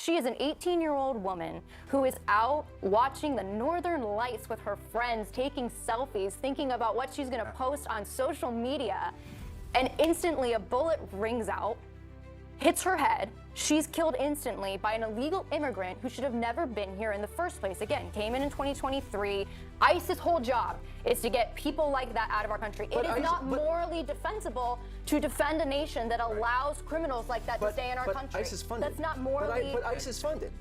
She is an 18-year-old woman who is out watching the Northern Lights with her friends, taking selfies, thinking about what she's going to post on social media, and instantly a bullet rings out, hits her head. She's killed instantly by an illegal immigrant who should have never been here in the first place. Again, came in 2023. ICE's whole job is to get people like that out of our country. It is not morally defensible to defend a nation that allows criminals like that to stay in our country. ICE is funded. That's not morally. But ICE is funded.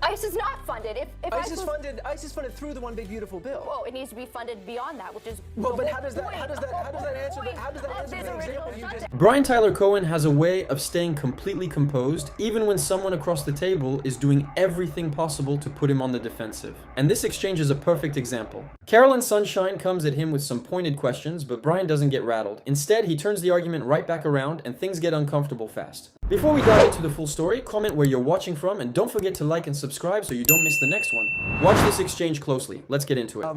ICE is not funded. If ICE is funded through the One Big Beautiful Bill. Well, it needs to be funded beyond that, which is. Well, but how does that answer the example you just? Brian Tyler Cohen has a way of staying completely composed, even when someone across the table is doing everything possible to put him on the defensive. And this exchange is a perfect example. Carolyn Sunshine comes at him with some pointed questions, but Brian doesn't get rattled. Instead, he turns the argument right back around, and things get uncomfortable fast. Before we dive into the full story, comment where you're watching from, and don't forget to like and subscribe so you don't miss the next one. Watch this exchange closely. Let's get into it.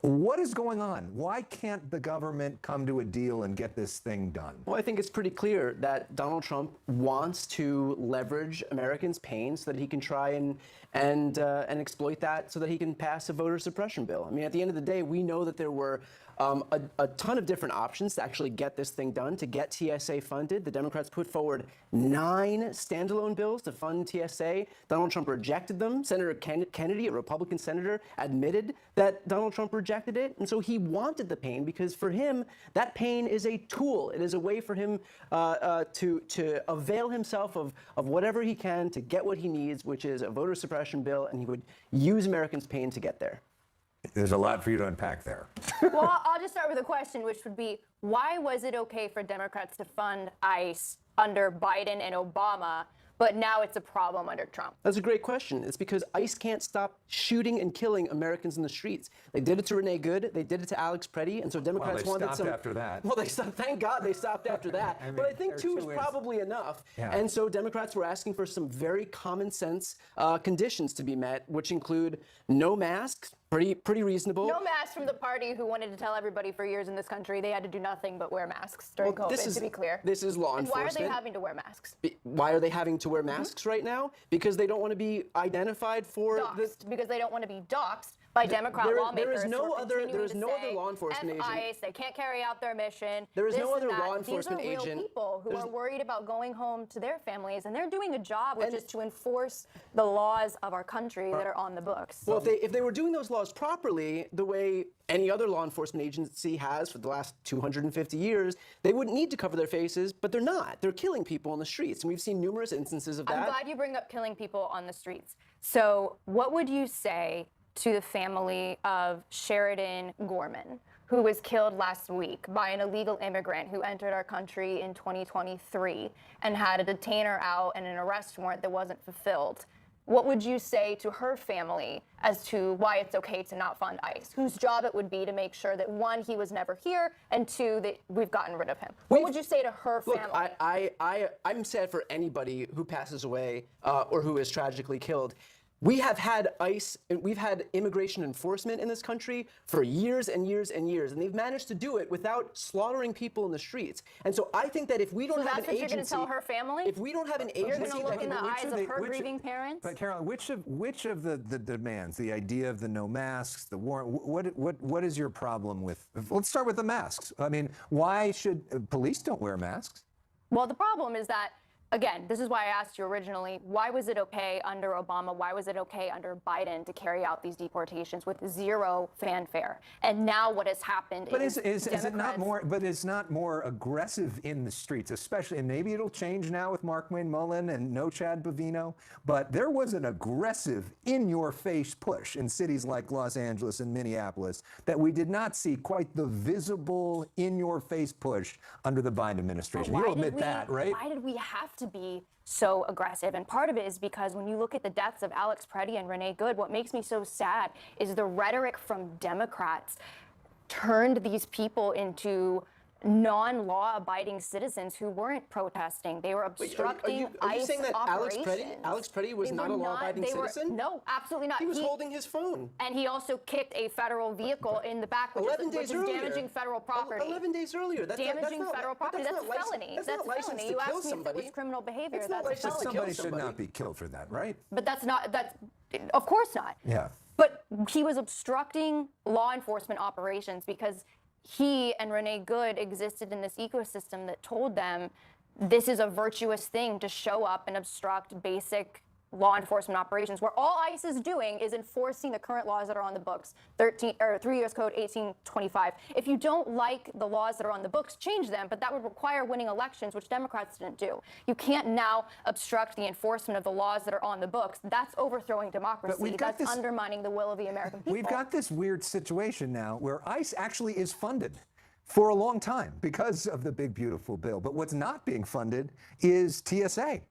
What is going on? Why can't the government come to a deal and get this thing done? Well, I think it's pretty clear that Donald Trump wants to leverage Americans' pain so that he can try and exploit that so that he can pass a voter suppression bill. I mean, at the end of the day, we know that there were a ton of different options to actually get this thing done, to get TSA funded. The Democrats put forward 9 standalone bills to fund TSA. Donald Trump rejected them. Senator Kennedy, a Republican senator, admitted that Donald Trump rejected it. And so he wanted the pain because for him, that pain is a tool. It is a way for him to avail himself of whatever he can to get what he needs, which is a voter suppression bill, and he would use Americans' pain to get there. There's a lot for you to unpack there. Well, I'll just start with a question, which would be, why was it okay for Democrats to fund ICE under Biden and Obama, but now it's a problem under Trump? That's a great question. It's because ICE can't stop shooting and killing Americans in the streets. They did it to Renee Good. They did it to Alex Preddy. And so Democrats wanted some. They stopped after that. Well, they stopped. Thank God they stopped after that. I mean, but I think 2 is probably enough. Yeah. And so Democrats were asking for some very common sense conditions to be met, which include no masks. Pretty reasonable. No masks from the party who wanted to tell everybody for years in this country they had to do nothing but wear masks during COVID, to be clear. This is law enforcement. Why are they having to wear masks? Why are they having to wear masks right now? Because they don't want to be identified for because they don't want to be doxxed by Democrat lawmakers. There is no other law enforcement agent. ICE, they can't carry out their mission. There is no other law enforcement agent. These are real people who are worried about going home to their families, and they're doing a job which is to enforce the laws of our country that are on the books. Well, if they were doing those laws properly, the way any other law enforcement agency has for the last 250 years, they wouldn't need to cover their faces, but they're not. They're killing people on the streets, and we've seen numerous instances of that. I'm glad you bring up killing people on the streets. So what would you say to the family of Sheridan Gorman, who was killed last week by an illegal immigrant who entered our country in 2023 and had a detainer out and an arrest warrant that wasn't fulfilled? What would you say to her family as to why it's okay to not fund ICE, whose job it would be to make sure that, 1, he was never here, and 2, that we've gotten rid of him? What would you say to her family? Look, I'm sad for anybody who passes away or who is tragically killed. We have had ICE, and we've had immigration enforcement in this country for years and years and years, and they've managed to do it without slaughtering people in the streets. And so I think that if we don't have an agency, you're going to tell her family? If we don't have an agency, you're going to look in the eyes of her grieving parents. But Carolyn, which of the demands, the idea of the no masks, the warrant, what is your problem with? Let's start with the masks. I mean, why should police don't wear masks? Well, the problem is that, again, this is why I asked you originally, why was it okay under Obama, why was it okay under Biden to carry out these deportations with 0 fanfare? And now what has happened is it not more, but it's not more aggressive in the streets, especially, and maybe it'll change now with Markwayne Mullin and no Chad Bavino, but there was an aggressive in-your-face push in cities like Los Angeles and Minneapolis that we did not see quite the visible in-your-face push under the Biden administration. You'll admit that, right? Why did we have to be so aggressive? And part of it is because when you look at the deaths of Alex Preddy and Renee Good, what makes me so sad is the rhetoric from Democrats turned these people into non-law abiding citizens who weren't protesting. They were obstructing Are you ICE saying that operations. Alex Preddy was They not were a law-abiding citizen? No, absolutely not. He was holding his phone. And he also kicked a federal vehicle in the back, which 11 is days earlier. damaging federal property. 11 days earlier. Damaging federal property. That's a felony. That's a felony. You asked me if it was criminal behavior. It's not That's a licensed to felony. kill Somebody should not be killed for that, right? But that's of course not. Yeah. But he was obstructing law enforcement operations because he and Renee Good existed in this ecosystem that told them this is a virtuous thing to show up and obstruct basic law enforcement operations, where all ICE is doing is enforcing the current laws that are on the books, 3 U.S. Code 1825. If you don't like the laws that are on the books, change them, but that would require winning elections, which Democrats didn't do. You can't now obstruct the enforcement of the laws that are on the books. That's overthrowing democracy. That's undermining the will of the American people. We've got this weird situation now where ICE actually is funded for a long time because of the big, beautiful bill. But what's not being funded is TSA,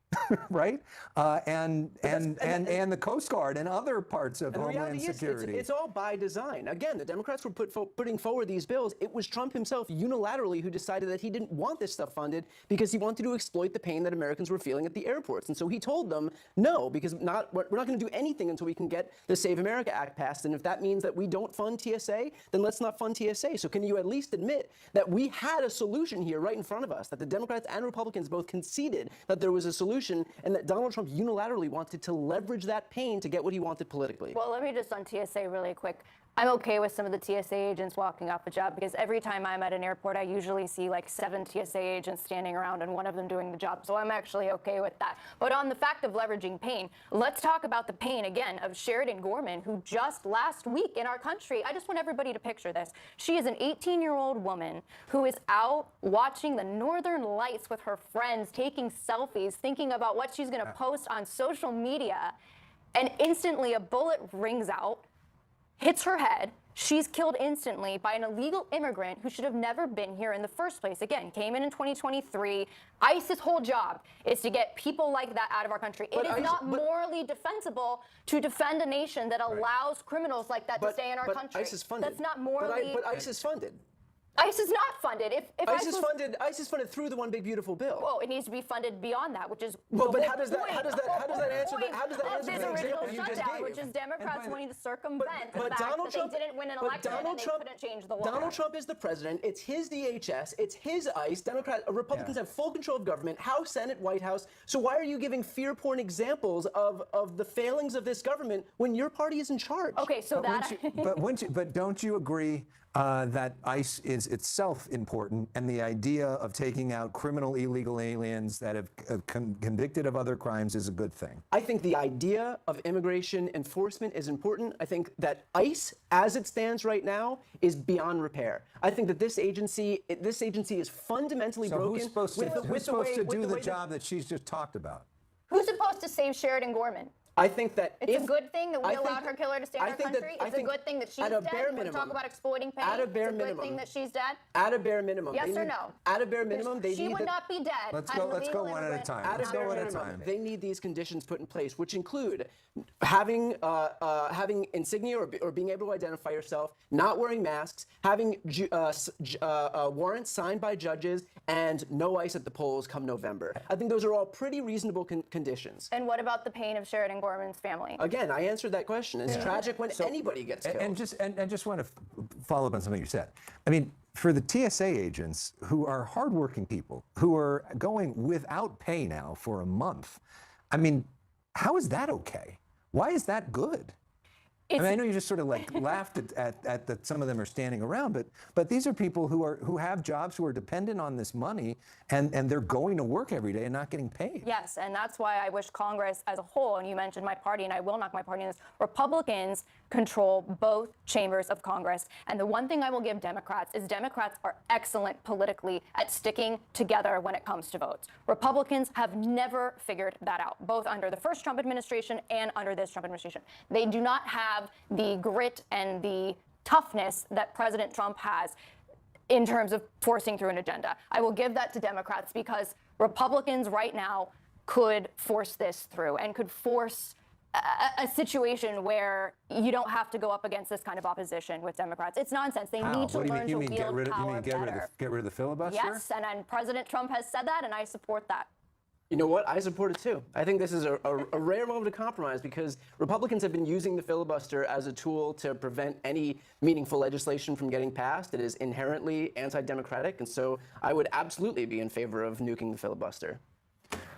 right? And the Coast Guard and other parts of Homeland Security. It's all by design. Again, the Democrats were putting forward these bills. It was Trump himself unilaterally who decided that he didn't want this stuff funded because he wanted to exploit the pain that Americans were feeling at the airports. And so he told them, no, because we're not going to do anything until we can get the Save America Act passed. And if that means that we don't fund TSA, then let's not fund TSA. So can you at least admit that we had a solution here right in front of us, that the Democrats and Republicans both conceded that there was a solution, and that Donald Trump unilaterally wanted to leverage that pain to get what he wanted politically? Well, let me just on TSA really quick. I'm okay with some of the TSA agents walking off the job because every time I'm at an airport, I usually see like 7 TSA agents standing around and one of them doing the job. So I'm actually okay with that. But on the fact of leveraging pain, let's talk about the pain again of Sheridan Gorman, who just last week in our country, I just want everybody to picture this. She is an 18-year-old woman who is out watching the northern lights with her friends, taking selfies, thinking about what she's going to post on social media, and instantly a bullet rings out, hits her head. She's killed instantly by an illegal immigrant who should have never been here in the first place. Again, came in 2023. ICE's whole job is to get people like that out of our country. It is not morally defensible to defend a nation that allows criminals like that to stay in our country. But ICE is funded. That's not morally. But ICE is funded. ICE is not funded. If ICE is funded through the One Big Beautiful Bill. Well, it needs to be funded beyond that, which is but how does that answer the example you just shutdown, gave? which is Democrats wanting to circumvent the fact Donald that Trump they didn't win an election and they couldn't change the law. Donald Trump is the president. It's his DHS. It's his ICE. Republicans have full control of government, House, Senate, White House. So why are you giving fear porn examples of the failings of this government when your party is in charge? Okay, so but don't you agree that ICE is itself important, and the idea of taking out criminal illegal aliens that have convicted of other crimes is a good thing? I think the idea of immigration enforcement is important. I think that ICE, as it stands right now, is beyond repair. I think that this agency is fundamentally broken. Who's supposed to do the job that she's just talked about? Who's supposed to save Sheridan Gorman? I think that it's a good thing that we allowed her killer to stay in our country. It's a good thing that she's dead. You want to talk about exploiting pain? At a bare it's a good thing that she's dead. At a bare minimum. Yes or no? At a bare minimum, she would not be dead. Let's go one at a time. At a bare minimum, they need these conditions put in place, which include having insignia or being able to identify yourself, not wearing masks, having warrants signed by judges, and no ICE at the polls come November. I think those are all pretty reasonable conditions. And what about the pain of Sheridan Gorman's family? Again, I answered that question. It's tragic when anybody gets killed. And just want to follow up on something you said. I mean, for the TSA agents who are hardworking people who are going without pay now for a month, I mean, how is that okay? Why is that good? I mean, I know you just sort of like laughed at that some of them are standing around, but these are people who have jobs, who are dependent on this money, and they're going to work every day and not getting paid. Yes, and that's why I wish Congress as a whole, and you mentioned my party, and I will knock my party in this, Republicans control both chambers of Congress. And the one thing I will give Democrats is Democrats are excellent politically at sticking together when it comes to votes. Republicans have never figured that out, both under the first Trump administration and under this Trump administration. They do not have the grit and the toughness that President Trump has in terms of forcing through an agenda. I will give that to Democrats because Republicans right now could force this through and could force a situation where you don't have to go up against this kind of opposition with Democrats. It's nonsense. They need to What do learn you to mean, wield power better. get rid of the filibuster? Yes, and President Trump has said that, and I support that. You know what? I support it too. I think this is a rare moment of compromise because Republicans have been using the filibuster as a tool to prevent any meaningful legislation from getting passed. It is inherently anti-democratic, and so I would absolutely be in favor of nuking the filibuster.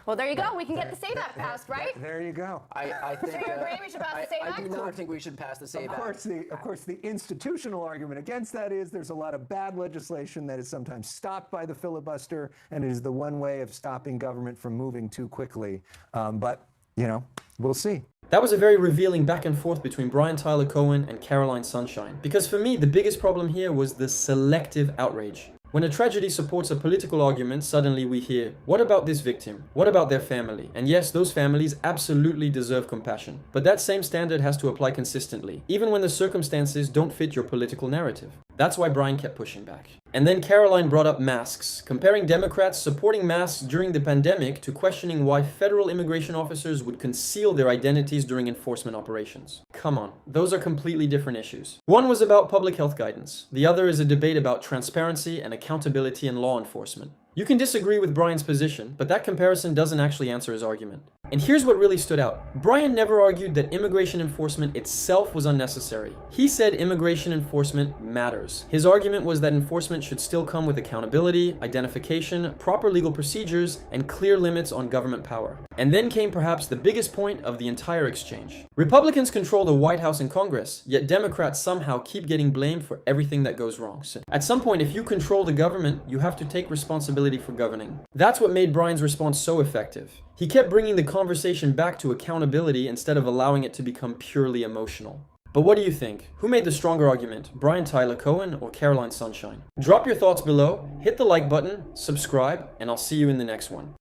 Well, there you go. We can get the SAVE Act passed, right? There you go. I think. So you agree we should pass the SAVE I Act? do not think we should pass the SAVE Act. Of course, the institutional argument against that is there's a lot of bad legislation that is sometimes stopped by the filibuster, and it is the one way of stopping government from moving too quickly. But, you know, we'll see. That was a very revealing back and forth between Brian Tyler Cohen and Caroline Sunshine. Because for me, the biggest problem here was the selective outrage. When a tragedy supports a political argument, suddenly we hear, what about this victim? What about their family? And yes, those families absolutely deserve compassion. But that same standard has to apply consistently, even when the circumstances don't fit your political narrative. That's why Brian kept pushing back. And then Caroline brought up masks, comparing Democrats supporting masks during the pandemic to questioning why federal immigration officers would conceal their identities during enforcement operations. Come on, those are completely different issues. One was about public health guidance. The other is a debate about transparency and accountability in law enforcement. You can disagree with Brian's position, but that comparison doesn't actually answer his argument. And here's what really stood out. Brian never argued that immigration enforcement itself was unnecessary. He said immigration enforcement matters. His argument was that enforcement should still come with accountability, identification, proper legal procedures, and clear limits on government power. And then came perhaps the biggest point of the entire exchange. Republicans control the White House and Congress, yet Democrats somehow keep getting blamed for everything that goes wrong. So at some point, if you control the government, you have to take responsibility for governing. That's what made Brian's response so effective. He kept bringing the conversation back to accountability instead of allowing it to become purely emotional. But what do you think? Who made the stronger argument, Brian Tyler Cohen or Caroline Sunshine? Drop your thoughts below, hit the like button, subscribe, and I'll see you in the next one.